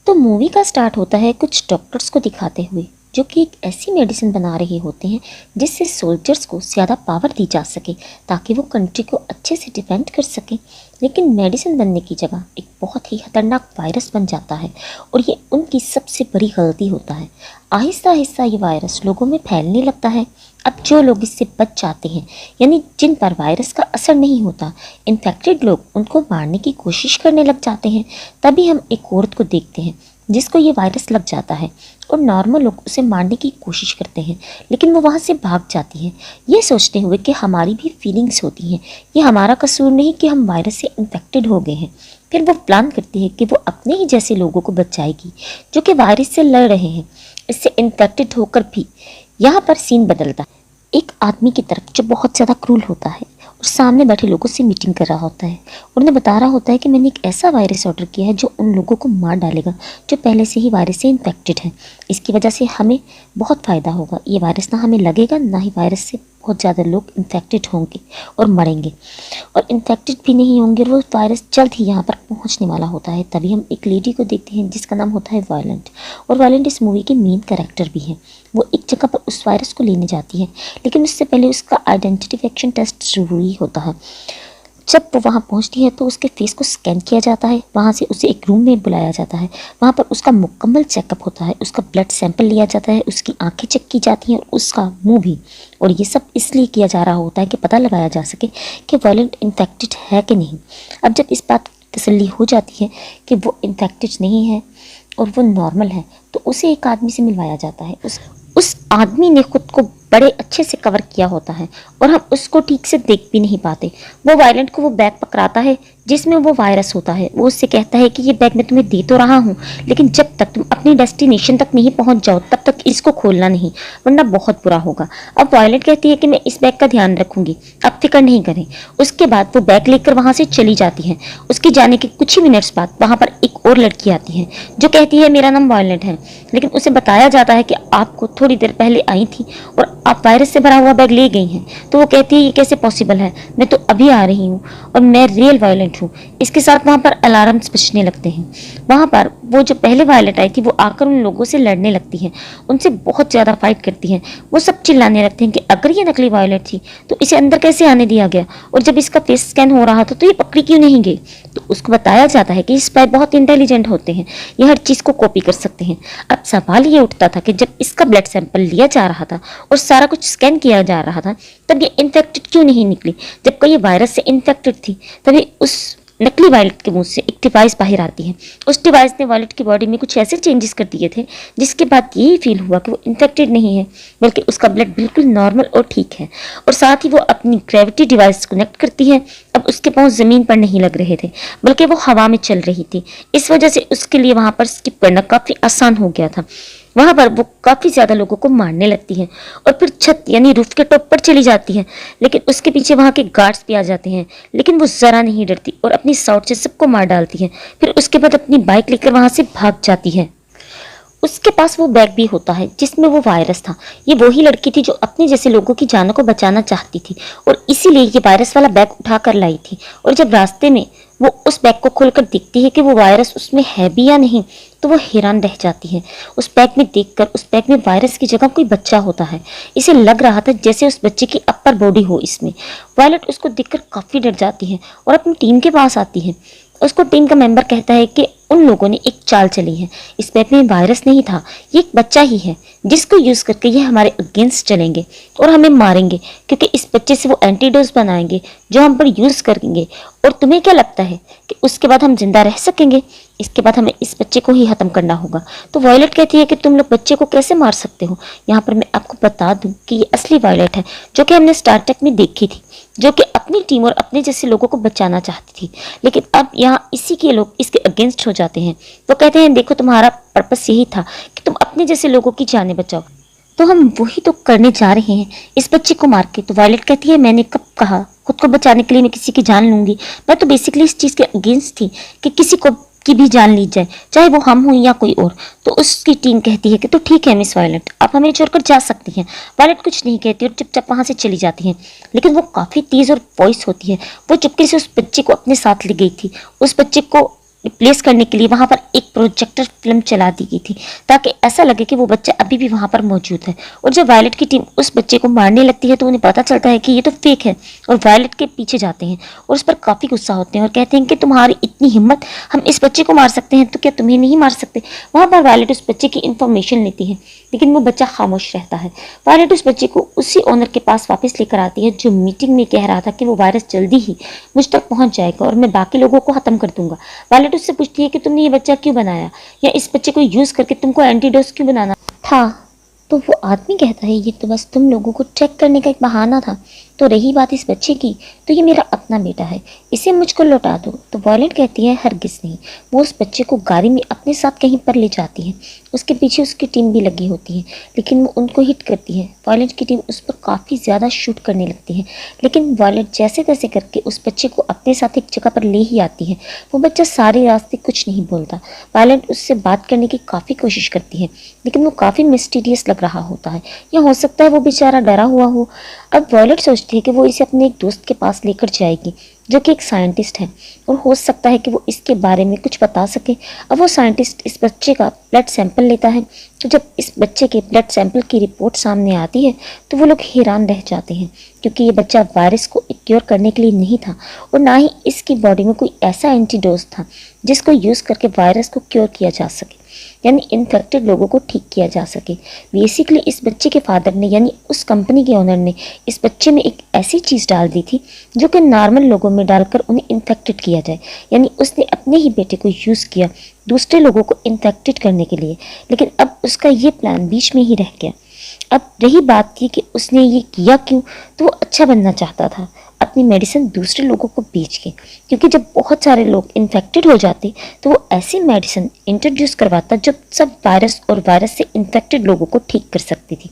तो मूवी का स्टार्ट होता है कुछ डॉक्टर्स को दिखाते हुए जो कि एक ऐसी मेडिसिन बना रहे होते हैं जिससे सोल्जर्स को ज़्यादा पावर दी जा सके ताकि वो कंट्री को अच्छे से डिफेंड कर सकें। लेकिन मेडिसिन बनने की जगह एक बहुत ही खतरनाक वायरस बन जाता है और ये उनकी सबसे बड़ी गलती होता है। आहिस्ता आहिस्ता ये वायरस लोगों में फैलने लगता है। अब जो लोग इससे बच जाते हैं, यानी जिन पर वायरस का असर नहीं होता, इन्फेक्टेड लोग उनको मारने की कोशिश करने लग जाते हैं। तभी हम एक औरत को देखते हैं जिसको ये वायरस लग जाता है और नॉर्मल लोग उसे मारने की कोशिश करते हैं, लेकिन वो वहाँ से भाग जाती है, ये सोचते हुए कि हमारी भी फीलिंग्स होती हैं, ये हमारा कसूर नहीं कि हम वायरस से इन्फेक्टेड हो गए हैं। फिर वो प्लान करती है कि वो अपने ही जैसे लोगों को बचाएगी जो कि वायरस से लड़ रहे हैं, इससे इन्फेक्टेड होकर भी। यहाँ पर सीन बदलता है एक आदमी की तरफ जो बहुत ज़्यादा क्रूल होता है और सामने बैठे लोगों से मीटिंग कर रहा होता है और उन्हें बता रहा होता है कि मैंने एक ऐसा वायरस ऑर्डर किया है जो उन लोगों को मार डालेगा जो पहले से ही वायरस से इन्फेक्टेड हैं। इसकी वजह से हमें बहुत फ़ायदा होगा, ये वायरस ना हमें लगेगा ना ही वायरस से बहुत ज़्यादा लोग इन्फेक्टेड होंगे और मरेंगे, और इन्फेक्टेड भी नहीं होंगे। वो वायरस जल्द ही यहाँ पर पहुँचने वाला होता है। तभी हम एक लेडी को देखते हैं जिसका नाम होता है वायलेंट, और वायलेंट इस मूवी के मेन कैरेक्टर भी है। वो एक जगह पर उस वायरस को लेने जाती है, लेकिन उससे पहले उसका आइडेंटिफिकेशन टेस्ट ज़रूरी होता है। जब वो वहाँ पहुँचती है तो उसके फेस को स्कैन किया जाता है, वहाँ से उसे एक रूम में बुलाया जाता है, वहाँ पर उसका मुकम्मल चेकअप होता है, उसका ब्लड सैंपल लिया जाता है, उसकी आंखें चेक की जाती हैं और उसका मुंह भी। और ये सब इसलिए किया जा रहा होता है कि पता लगाया जा सके कि वायलेंट इन्फेक्टेड है कि नहीं। अब जब इस बात की तसल्ली हो जाती है कि वो इन्फेक्टेड नहीं है और वो नॉर्मल है, तो उसे एक आदमी से मिलवाया जाता है। उस आदमी ने खुद को बड़े अच्छे से कवर किया होता है और हम उसको ठीक से देख भी नहीं पाते। वो वायलेंट को वो बैग पकड़ाता है जिसमें वो वायरस होता है। वो उससे कहता है कि ये बैग मैं तुम्हें दे तो रहा हूँ, लेकिन जब तक तुम अपनी डेस्टिनेशन तक नहीं पहुँच जाओ तब तक इसको खोलना नहीं, वरना बहुत बुरा होगा। अब वायलेंट कहती है कि मैं इस बैग का ध्यान रखूंगी, अब फिक्र नहीं करें। उसके बाद वो बैग लेकर वहाँ से चली जाती है। उसके जाने के कुछ ही मिनट्स बाद वहाँ पर एक और लड़की आती है जो कहती है मेरा नाम वायलेंट है, लेकिन उसे बताया जाता है कि आपको थोड़ी देर पहले आई थी और आप वायरस से भरा हुआ बैग ले गई हैं। तो वो कहती है ये कैसे पॉसिबल है, मैं तो अभी आ रही हूँ और मैं रियल वायलेंट हूँ। इसके साथ वहाँ पर अलार्म्स बजने लगते हैं। वहाँ पर वो जो पहले वायलेंट आई थी वो आकर उन लोगों से लड़ने लगती है, उनसे बहुत ज़्यादा फाइट करती है। वो सब चिल्लाने लगते हैं कि अगर ये नकली वायलेंट थी तो इसे अंदर कैसे आने दिया गया, और जब इसका फेस स्कैन हो रहा था तो ये पकड़ी क्यों नहीं गई। तो उसको बताया जाता है कि इस स्पाई बहुत इंटेलिजेंट होते हैं, ये हर चीज़ को कॉपी कर सकते हैं। अब सवाल ये उठता था कि जब इसका ब्लड सैंपल लिया जा रहा था और सारा कुछ स्कैन किया जा रहा था तब ये इन्फेक्टेड क्यों नहीं निकली, जबकि ये वायरस से इन्फेक्टेड थी। तभी उस नकली वायलेट के मुंह से एक डिवाइस बाहर आती है। उस डिवाइस ने वायलेट की बॉडी में कुछ ऐसे चेंजेस कर दिए थे जिसके बाद यही फील हुआ कि वो इन्फेक्टेड नहीं है, बल्कि उसका ब्लड बिल्कुल नॉर्मल और ठीक है। और साथ ही वो अपनी ग्रेविटी डिवाइस कनेक्ट करती है। अब उसके पाँव ज़मीन पर नहीं लग रहे थे बल्कि वो हवा में चल रही थी। इस वजह से उसके लिए वहाँ पर स्किप करना काफ़ी आसान हो गया था। वहाँ पर वो काफ़ी ज़्यादा लोगों को मारने लगती है और फिर छत यानी रूफ के टॉप पर चली जाती है, लेकिन उसके पीछे वहाँ के गार्ड्स भी आ जाते हैं, लेकिन वो ज़रा नहीं डरती और अपनी शॉट से सबको मार डालती है। फिर उसके बाद अपनी बाइक लेकर वहाँ से भाग जाती है। उसके पास वो बैग भी होता है जिसमें वो वायरस था। ये वही लड़की थी जो अपने जैसे लोगों की जानों को बचाना चाहती थी और इसीलिए ये वायरस वाला बैग उठा कर लाई थी। और जब रास्ते में वो उस बैग को खोलकर देखती है कि वो वायरस उसमें है भी या नहीं, तो वो हैरान रह जाती है। उस बैग में देखकर उस बैग में वायरस की जगह कोई बच्चा होता है। इसे लग रहा था जैसे उस बच्चे की अपर बॉडी हो इसमें। वायलेट उसको देखकर काफ़ी डर जाती है और अपनी टीम के पास आती है। उसको टीम का मेंबर कहता है कि उन लोगों ने एक चाल चली है, इस बैग में वायरस नहीं था, ये एक बच्चा ही है जिसको यूज़ करके ये हमारे अगेंस्ट चलेंगे और हमें मारेंगे, क्योंकि इस बच्चे से वो एंटीडोज बनाएंगे जो हम पर यूज़ करेंगे। और तुम्हें क्या लगता है कि उसके बाद हम जिंदा रह सकेंगे? इसके बाद हमें इस बच्चे को ही ख़त्म करना होगा। तो वायलेट कहती है कि तुम लोग बच्चे को कैसे मार सकते हो। यहाँ पर मैं आपको बता दूँ कि ये असली वायलेट है जो कि हमने स्टार ट्रेक में देखी थी, जो कि अपनी टीम और अपने जैसे लोगों को बचाना चाहती थी, लेकिन अब यहाँ इसी के लोग इसके अगेंस्ट हो जाते हैं। वो कहते हैं देखो तुम्हारा पर्पस यही था कि तुम अपने जैसे लोगों की जानें बचाओ, तो हम वही तो करने जा रहे हैं इस बच्चे को मार के। तो वायलेट कहती है मैंने कब कहा खुद को बचाने के लिए मैं किसी की जान लूंगी। मैं तो बेसिकली इस चीज़ के अगेंस्ट थी कि किसी को की भी जान ली जाए, चाहे वो हम हों या कोई और। तो उसकी टीम कहती है कि तो ठीक है मिस वायलेट, आप हमें छोड़कर जा सकती हैं। वायलेट कुछ नहीं कहती और चुपचाप वहाँ से चली जाती है, लेकिन वो काफ़ी तेज़ और वॉइस होती है। वो चुपके से उस बच्चे को अपने साथ ले गई थी। उस बच्चे को रिप्लेस करने के लिए वहाँ पर एक प्रोजेक्टर फिल्म चला दी गई थी, ताकि ऐसा लगे कि वो बच्चा अभी भी वहाँ पर मौजूद है। और जब वायलट की टीम उस बच्चे को मारने लगती है तो उन्हें पता चलता है कि ये तो फेक है, और वायलट के पीछे जाते हैं और उस पर काफ़ी गुस्सा होते हैं और कहते हैं कि तुम्हारी इतनी हिम्मत, हम इस बच्चे को मार सकते हैं तो क्या तुम्हें नहीं मार सकते। वहाँ पर वायलट उस बच्चे की इन्फॉर्मेशन लेती है, लेकिन वो बच्चा खामोश रहता है। वायलट उस बच्चे को उसी ओनर के पास वापस लेकर आती है जो मीटिंग में कह रहा था कि वो वायरस जल्दी ही मुझ तक पहुंच जाएगा और मैं बाकी लोगों को खत्म कर दूंगा। वायलट उससे पूछती है कि तुमने ये बच्चा क्यों बनाया, या इस बच्चे को यूज करके तुमको एंटीडोस क्यों बनाना था। तो वो आदमी कहता है ये तो बस तुम लोगों को ट्रैक करने का एक बहाना था। तो रही बात इस बच्चे की, तो ये मेरा अपना बेटा है, इसे मुझको लौटा दो। तो वायलेट कहती है हरगिज़ नहीं। वो उस बच्चे को गाड़ी में अपने साथ कहीं पर ले जाती है। उसके पीछे उसकी टीम भी लगी होती है, लेकिन वो उनको हिट करती है। वायलेट की टीम उस पर काफ़ी ज़्यादा शूट करने लगती है, लेकिन वायलेट जैसे तैसे करके उस बच्चे को अपने साथ एक जगह पर ले ही आती है। वो बच्चा सारे रास्ते कुछ नहीं बोलता। वायलेट उससे बात करने की काफ़ी कोशिश करती है, लेकिन वो काफ़ी मिस्टीरियस लग रहा होता है, या हो सकता है वो बेचारा डरा हुआ हो। अब वायलेट सोचती है कि वो इसे अपने एक दोस्त के पास लेकर जाएगी जो कि एक साइंटिस्ट है, और हो सकता है कि वो इसके बारे में कुछ बता सके। अब वो साइंटिस्ट इस बच्चे का ब्लड सैंपल लेता है, तो जब इस बच्चे के ब्लड सैंपल की रिपोर्ट सामने आती है तो वो लोग हैरान रह जाते हैं, क्योंकि ये बच्चा वायरस को क्योर करने के लिए नहीं था, और ना ही इसकी बॉडी में कोई ऐसा एंटीडोज था जिसको यूज़ करके वायरस को क्योर किया जा सके, यानी इन्फेक्टेड लोगों को ठीक किया जा सके। बेसिकली इस बच्चे के फादर ने, यानी उस कंपनी के ओनर ने, इस बच्चे में एक ऐसी चीज़ डाल दी थी जो कि नॉर्मल लोगों में डालकर उन्हें इन्फेक्टेड किया जाए, यानी उसने अपने ही बेटे को यूज़ किया दूसरे लोगों को इन्फेक्टेड करने के लिए। लेकिन अब उसका ये प्लान बीच में ही रह गया। अब रही बात थी कि उसने ये किया क्यों, तो वो अच्छा बनना चाहता था अपनी मेडिसिन दूसरे लोगों को बेच के, क्योंकि जब बहुत सारे लोग इन्फेक्टेड हो जाते तो वो ऐसी मेडिसिन इंट्रोड्यूस करवाता जब सब वायरस और वायरस से इन्फेक्टेड लोगों को ठीक कर सकती थी,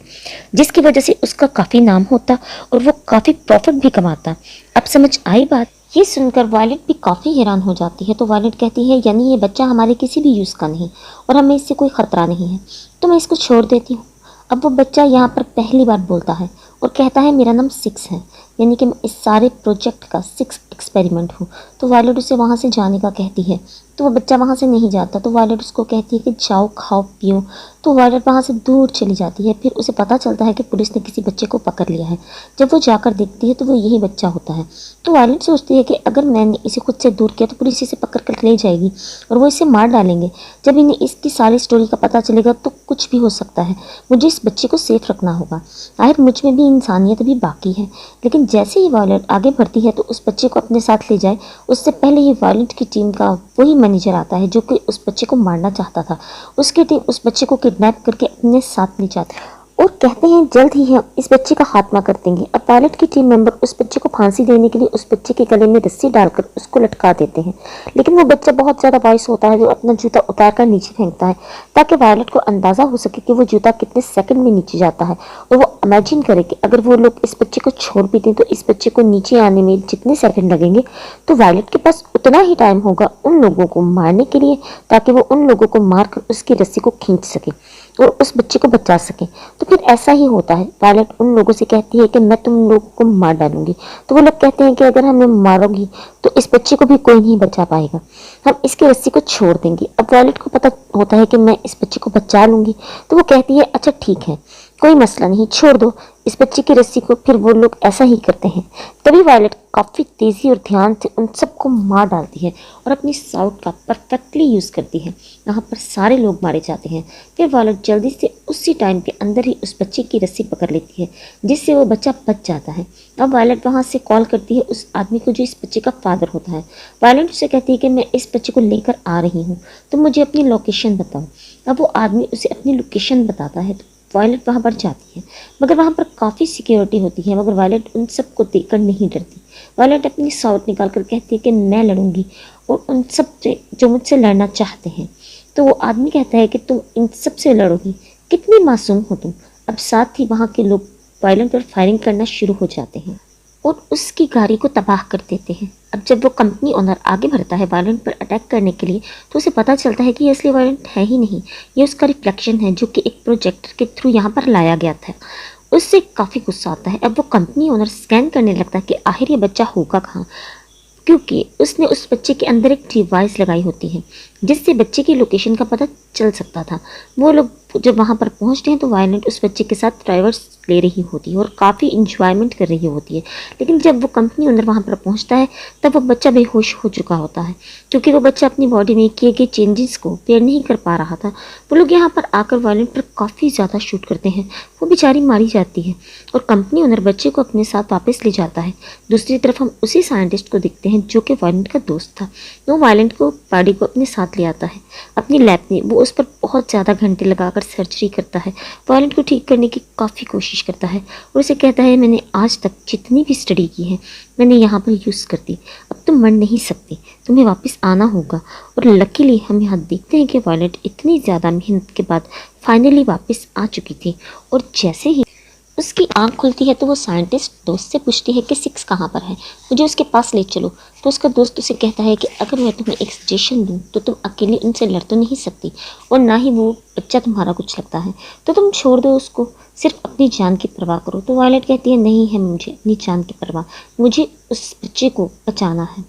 जिसकी वजह से उसका काफ़ी नाम होता और वो काफ़ी प्रॉफिट भी कमाता। अब समझ आई बात। ये सुनकर वायलेट भी काफ़ी हैरान हो जाती है। तो वायलेट कहती है यानी ये बच्चा हमारे किसी भी यूज़ का नहीं और हमें इससे कोई ख़तरा नहीं है, तो मैं इसको छोड़ देती हूँ। अब वो बच्चा यहाँ पर पहली बार बोलता है और कहता है मेरा नाम 6 है, यानी कि मैं इस सारे प्रोजेक्ट का 6 एक्सपेरिमेंट हूँ। तो वायलेट उसे वहाँ से जाने का कहती है, तो वो बच्चा वहाँ से नहीं जाता। तो वायलेट उसको कहती है कि जाओ खाओ पियो। तो वायलेट वहाँ से दूर चली जाती है। फिर उसे पता चलता है कि पुलिस ने किसी बच्चे को पकड़ लिया है। जब वो जाकर देखती है तो वो यही बच्चा होता है। तो वायलेट सोचती है कि अगर मैंने इसे खुद से दूर किया तो पुलिस इसे पकड़ कर ले जाएगी और वो इसे मार डालेंगे। जब इन्हें इसकी सारी स्टोरी का पता चलेगा तो कुछ भी हो सकता है। मुझे इस बच्चे को सेफ रखना होगा, आखिर मुझ में भी इंसानियत भी बाकी है। लेकिन जैसे ही वायलेट आगे बढ़ती है तो उस बच्चे को अपने साथ ले जाए उससे पहले ही वायलेट की टीम का वही मैनेजर आता है जो कि उस बच्चे को मारना चाहता था। उसकी टीम उस बच्चे को किडनैप करके अपने साथ ले जाती है और कहते हैं जल्द ही हम इस बच्चे का खात्मा कर देंगे। अब वायलेट की टीम मेंबर उस बच्चे को फांसी देने के लिए उस बच्चे के गले में रस्सी डालकर उसको लटका देते हैं, लेकिन वो बच्चा बहुत ज़्यादा बाइस होता है जो अपना जूता उतार कर नीचे फेंकता है ताकि वायलेट को अंदाज़ा हो सके कि वो जूता कितने सेकंड में नीचे जाता है। और वो इमेजिन करे कि अगर वो लोग इस बच्चे को छोड़ भी दें तो इस बच्चे को नीचे आने में जितने सेकंड लगेंगे तो वायलेट के पास उतना ही टाइम होगा उन लोगों को मारने के लिए, ताकि वो उन लोगों को मारकर उसकी रस्सी को खींच सके और उस बच्चे को बचा सके। तो फिर ऐसा ही होता है। वायलेट उन लोगों से कहती है कि मैं तुम लोगों को मार डालूंगी। तो वो लोग कहते हैं कि अगर हमें मारोगी तो इस बच्चे को भी कोई नहीं बचा पाएगा, हम इसकी रस्सी को छोड़ देंगे। अब वायलेट को पता होता है कि मैं इस बच्चे को बचा लूंगी, तो वो कहती है अच्छा ठीक है, कोई मसला नहीं, छोड़ दो इस बच्चे की रस्सी को। फिर वो लोग ऐसा ही करते हैं। तभी वायलेट काफ़ी तेज़ी और ध्यान से उन सबको मार डालती है और अपनी साउट का परफेक्टली यूज़ करती है। यहाँ पर सारे लोग मारे जाते हैं। फिर वायलेट जल्दी से उसी टाइम के अंदर ही उस बच्चे की रस्सी पकड़ लेती है, जिससे वो बच्चा बच जाता है। अब वायलेट वहाँ से कॉल करती है उस आदमी को जो इस बच्चे का फादर होता है। वायलेट उसे कहती है कि मैं इस बच्चे को लेकर आ रही हूँ, तो मुझे अपनी लोकेशन बताओ। अब वो आदमी उसे अपनी लोकेशन बताता है। वायलेट वहाँ पर जाती है, मगर वहाँ पर काफ़ी सिक्योरिटी होती है, मगर वायलेट उन सबको देखकर नहीं डरती। वायलेट अपनी साउट निकाल कर कहती है कि मैं लड़ूंगी और उन सब से जो मुझसे लड़ना चाहते हैं। तो वो आदमी कहता है कि तुम इन सब से लड़ोगी, कितनी मासूम हो तुम। अब साथ ही वहाँ के लोग वायलेट पर फायरिंग करना शुरू हो जाते हैं और उसकी गाड़ी को तबाह कर देते हैं। अब जब वो कंपनी ओनर आगे बढ़ता है वायलेट पर अटैक करने के लिए तो उसे पता चलता है कि ये असली वायलेट है ही नहीं, ये उसका रिफ्लेक्शन है जो कि एक प्रोजेक्टर के थ्रू यहाँ पर लाया गया था। उससे काफ़ी गुस्सा आता है। अब वो कंपनी ओनर स्कैन करने लगता है कि आखिर ये बच्चा होगा कहाँ। क्योंकि उसने उस बच्चे के अंदर एक डिवाइस लगाई होती है जिससे बच्चे की लोकेशन का पता चल सकता था। वो लोग जब वहाँ पर पहुँचते हैं तो वायलेंट उस बच्चे के साथ ड्राइवर्स ले रही होती है और काफ़ी इंजॉयमेंट कर रही होती है। लेकिन जब वो कंपनी ओनर वहाँ पर पहुँचता है तब वो बच्चा बेहोश हो चुका होता है, क्योंकि वो बच्चा अपनी बॉडी में किए गए चेंजेस को बेयर नहीं कर पा रहा था। वो लोग यहाँ पर आकर वायलेंट पर काफ़ी ज़्यादा शूट करते हैं। वो बेचारी मारी जाती है और कंपनी ओनर बच्चे को अपने साथ वापस ले जाता है। दूसरी तरफ हम उसी साइंटिस्ट को देखते हैं जो कि वायलेंट का दोस्त था। वो वायलेंट को बॉडी को अपने साथ ले आता है अपनी लैब में। वो उस पर बहुत ज़्यादा घंटे लगाकर सर्जरी करता है, वायलेंट को ठीक करने की काफ़ी कोशिश करता है और उसे कहता है मैंने आज तक जितनी भी स्टडी की है मैंने यहाँ पर यूज़ कर दी, अब तुम मर नहीं सकती, तुम्हें वापस आना होगा। और लकीली हम यहाँ देखते हैं कि वायलेंट इतनी ज़्यादा मेहनत के बाद फाइनली वापस आ चुकी थी। और जैसे ही उसकी आंख खुलती है तो वो साइंटिस्ट दोस्त से पूछती है कि सिक्स कहाँ पर है, मुझे उसके पास ले चलो। तो उसका दोस्त उसे कहता है कि अगर मैं तुम्हें एक सजेशन दूँ तो तुम अकेले उनसे लड़ तो नहीं सकती और ना ही वो बच्चा तुम्हारा कुछ लगता है, तो तुम छोड़ दो उसको, सिर्फ अपनी जान की परवाह करो। तो वायलेट कहती है नहीं है मुझे अपनी जान की परवाह, मुझे उस बच्चे को बचाना है,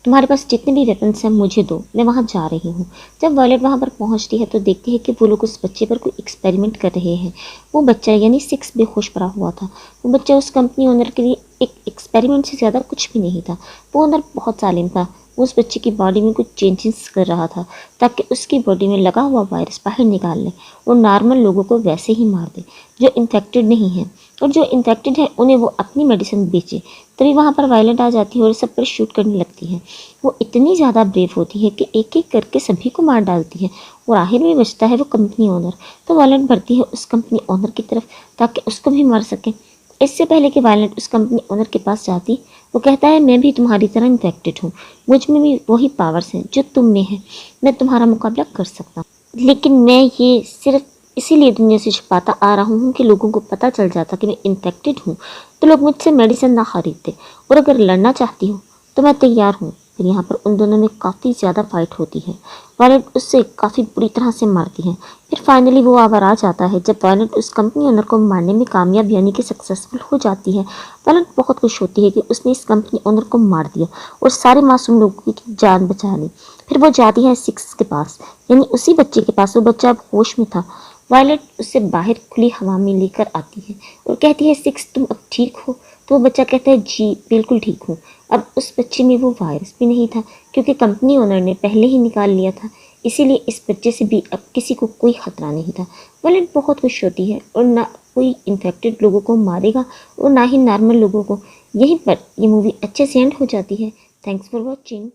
तुम्हारे पास जितने भी वेपन्स हैं मुझे दो, मैं वहाँ जा रही हूँ। जब वायलेट वहाँ पर पहुँचती है तो देखती है कि वो लोग उस बच्चे पर कोई एक्सपेरिमेंट कर रहे हैं। वो बच्चा यानी सिक्स बेहोश पड़ा हुआ था। वो बच्चा उस कंपनी ओनर के लिए एक एक्सपेरिमेंट से ज़्यादा कुछ भी नहीं था। वो ओनर बहुत जालिम था। वो उस बच्चे की बॉडी में कुछ चेंजेस कर रहा था ताकि उसकी बॉडी में लगा हुआ वायरस बाहर निकाल ले और नॉर्मल लोगों को वैसे ही मार दे जो इन्फेक्टेड नहीं है, और जो इन्फेक्टेड है उन्हें वो अपनी मेडिसिन बेचे। तभी वहाँ पर वायलेंट आ जाती है और सब पर शूट करने लगती है। वो इतनी ज़्यादा ब्रेव होती है कि एक एक करके सभी को मार डालती है और आखिर में बचता है वो कंपनी ओनर। तो वायलेंट बढ़ती है उस कंपनी ओनर की तरफ ताकि उसको भी मार सके। इससे पहले कि वायलेंट उस कंपनी ओनर के पास जाती, वो कहता है मैं भी तुम्हारी तरह इन्फेक्टेड हूँ, मुझ में भी वही पावर्स हैं जो तुम में हैं, मैं तुम्हारा मुकाबला कर सकता हूँ, लेकिन मैं ये सिर्फ इसीलिए दुनिया से छुपाता आ रहा हूँ कि लोगों को पता चल जाता कि मैं इन्फेक्टेड हूँ तो लोग मुझसे मेडिसिन ना खरीदते, और अगर लड़ना चाहती हो तो मैं तैयार हूँ। फिर यहाँ पर उन दोनों में काफ़ी ज़्यादा फाइट होती है। वायलेंट उससे काफ़ी बुरी तरह से मारती है। फिर फाइनली वो आवर आ जाता है जब वायलेंट उस कंपनी ओनर को मारने में कामयाब यानी कि सक्सेसफुल हो जाती है। वायलेंट बहुत खुश होती है कि उसने इस कंपनी ओनर को मार दिया और सारे मासूम लोगों की जान बचा ली। फिर वो जाती है सिक्स के पास यानी उसी बच्चे के पास। वो बच्चा अब होश में था। वायलेट उससे बाहर खुली हवा में लेकर आती है और कहती है सिक्स तुम अब ठीक हो। तो वो बच्चा कहता है जी बिल्कुल ठीक हूँ। अब उस बच्चे में वो वायरस भी नहीं था क्योंकि कंपनी ओनर ने पहले ही निकाल लिया था, इसीलिए इस बच्चे से भी अब किसी को कोई खतरा नहीं था। वायलेट बहुत खुश होती है और ना कोई इन्फेक्टेड लोगों को मारेगा और ना ही नॉर्मल लोगों को। यहीं पर ये मूवी अच्छे से एंड हो जाती है। Thanks for watching.